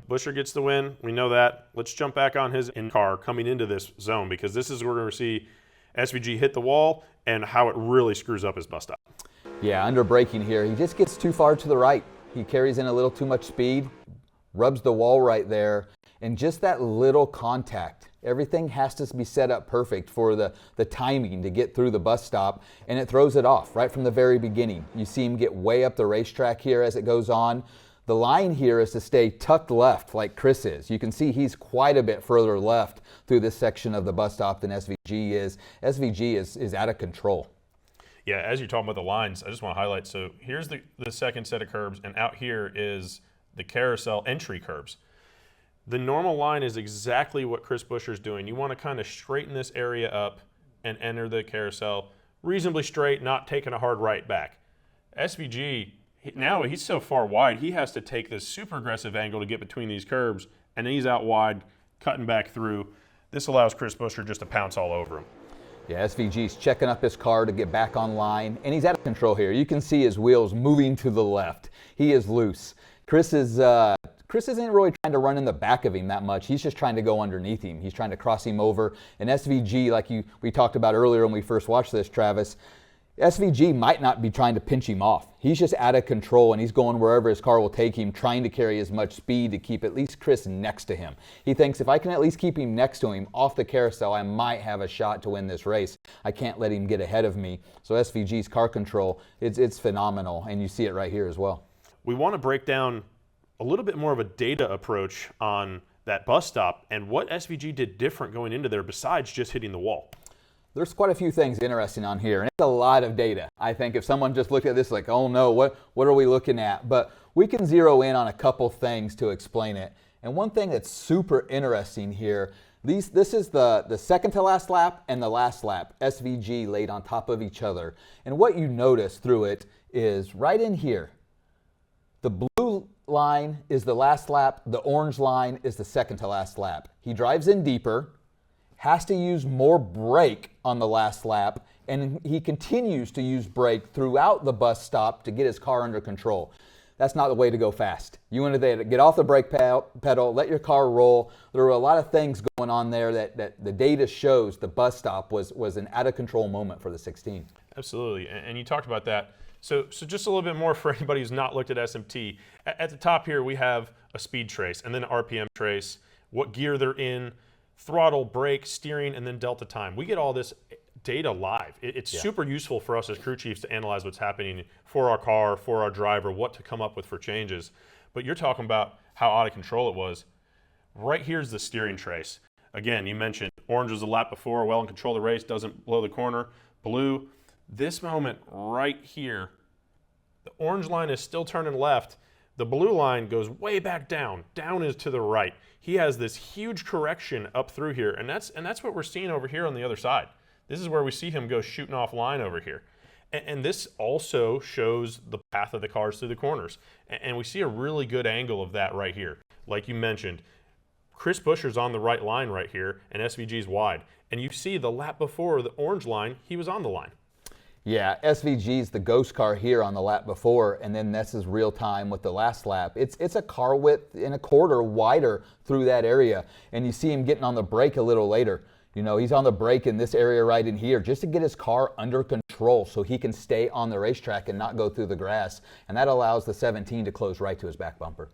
Buescher gets the win. We know that. Let's jump back on his in-car coming into this zone, because this is where we're going to see SVG hit the wall and how it really screws up his bus stop. Yeah, under braking here, he just gets too far to the right. He carries in a little too much speed, rubs the wall right there, and just that little contact. Everything has to be set up perfect for the timing to get through the bus stop, and it throws it off right from the very beginning. You see him get way up the racetrack here as it goes on. The line here is to stay tucked left like Chris is. You can see he's quite a bit further left through this section of the bus stop than SVG is. SVG is out of control. Yeah, as you're talking about the lines, I just want to highlight, so here's the second set of curbs, and out here is the carousel entry curbs. The normal line is exactly what Chris Buescher's doing. You want to kind of straighten this area up and enter the carousel reasonably straight, not taking a hard right back. SVG, now he's so far wide, he has to take this super aggressive angle to get between these curbs, and he's out wide, cutting back through. This allows Chris Buescher just to pounce all over him. Yeah, SVG's checking up his car to get back on line, and he's out of control here. You can see his wheels moving to the left. He is loose. Chris isn't really trying to run in the back of him that much. He's just trying to go underneath him. He's trying to cross him over. And SVG, like we talked about earlier when we first watched this, Travis, SVG might not be trying to pinch him off. He's just out of control, and he's going wherever his car will take him, trying to carry as much speed to keep at least Chris next to him. He thinks, if I can at least keep him next to him off the carousel, I might have a shot to win this race. I can't let him get ahead of me. So SVG's car control, it's phenomenal, and you see it right here as well. We want to break down a little bit more of a data approach on that bus stop and what SVG did different going into there besides just hitting the wall. There's quite a few things interesting on here, and it's a lot of data. I think if someone just looked at this like, oh no, what are we looking at? But we can zero in on a couple things to explain it. And one thing that's super interesting here, this is the second to last lap and the last lap, SVG laid on top of each other. And what you notice through it is right in here, the blue line is the last lap, the orange line is the second to last lap. He drives in deeper, has to use more brake on the last lap, and he continues to use brake throughout the bus stop to get his car under control. That's not the way to go fast. You want to get off the brake pedal, let your car roll. There were a lot of things going on there that the data shows the bus stop was an out of control moment for the 16. Absolutely, and you talked about that. So just a little bit more for anybody who's not looked at SMT. At the top here we have a speed trace and then an RPM trace, what gear they're in, throttle, brake, steering, and then delta time. We get all this data live. It's super useful for us as crew chiefs to analyze what's happening for our car, for our driver, what to come up with for changes. But you're talking about how out of control it was. Right here's the steering trace. Again, you mentioned orange was a lap before, well in control of the race, doesn't blow the corner. Blue, this moment right here, the orange line is still turning left. The blue line goes way back down. Down is to the right. He has this huge correction up through here, and that's what we're seeing over here on the other side. This is where we see him go shooting off line over here. And this also shows the path of the cars through the corners. And we see a really good angle of that right here. Like you mentioned, Chris Buescher's on the right line right here, and SVG's wide. And you see the lap before the orange line, he was on the line. Yeah, SVG's the ghost car here on the lap before, and then this is real time with the last lap. It's a car width and a quarter wider through that area, and you see him getting on the brake a little later. You know, he's on the brake in this area right in here just to get his car under control so he can stay on the racetrack and not go through the grass, and that allows the 17 to close right to his back bumper.